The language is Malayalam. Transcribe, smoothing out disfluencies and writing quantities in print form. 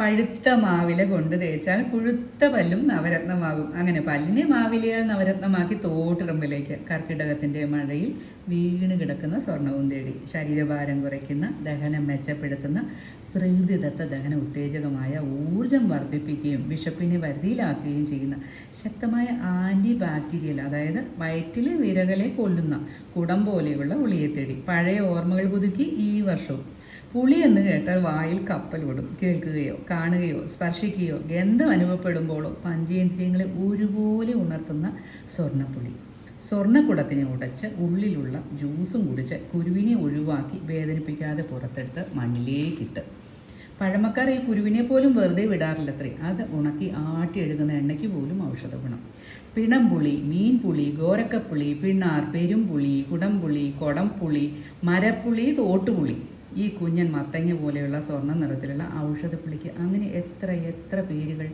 പഴുത്ത മാവില കൊണ്ട് തേച്ചാൽ പുഴുത്ത പല്ലും നവരത്നമാകും. അങ്ങനെ പല്ലിനെ മാവിലയാൽ നവരത്നമാക്കി തോട്ടിറമ്പിലേക്ക് കർക്കിടകത്തിന്റെ മഴയിൽ വീണ് കിടക്കുന്ന സ്വർണവും തേടി ശരീരഭാരം കുറയ്ക്കുന്ന, ദഹനം മെച്ചപ്പെടുത്തുന്ന, പ്രകൃതിദത്ത ദഹന ഉത്തേജകമായ, ഊർജം വർദ്ധിപ്പിക്കുകയും വിശപ്പിനെ വരുതിയിലാക്കുകയും ചെയ്യുന്ന ശക്തമായ ആന്റി ബാക്ടീരിയൽ, അതായത് വയറ്റിലെ വിരകളെ കൊല്ലുന്ന കുടം പോലെയുള്ള ഉളിയെ തേടി പഴയ ഓർമ്മകൾ പുതുക്കി ഈ വർഷവും. പുളി എന്ന് കേട്ടാൽ വായിൽ കപ്പൽ ഓടും. കേൾക്കുകയോ കാണുകയോ സ്പർശിക്കുകയോ ഗന്ധം അനുഭവപ്പെടുമ്പോഴോ പഞ്ചേന്ദ്രിയങ്ങളെ ഒരുപോലെ ഉണർത്തുന്ന സ്വർണ്ണപ്പുളി. സ്വർണ്ണക്കുടത്തിനെ ഉടച്ച് ഉള്ളിലുള്ള ജ്യൂസും കുടിച്ച് കുരുവിനെ ഒഴിവാക്കി വേദനിപ്പിക്കാതെ പുറത്തെടുത്ത് മണ്ണിലേക്കിട്ട്. പഴമക്കാർ ഈ കുരുവിനെ പോലും വെറുതെ വിടാറില്ലത്രേ. അത് ഉണക്കി ആട്ടിയെടുക്കുന്ന എണ്ണയ്ക്ക് പോലും ഔഷധ ഗുണം. പിണംപുളി, മീൻപുളി, ഗോരക്കപ്പുളി, പിണ്ണാർ, പെരുംപുളി, കുടംപുളി, കൊടംപുളി, മരപ്പുളി, തോട്ടുപുളി, ഈ കുഞ്ഞൻ മത്തങ്ങ പോലെയുള്ള സ്വർണ്ണ നിറത്തിലുള്ള ഔഷധപ്പുളിക്ക് അങ്ങനെ എത്ര പേരുകൾ.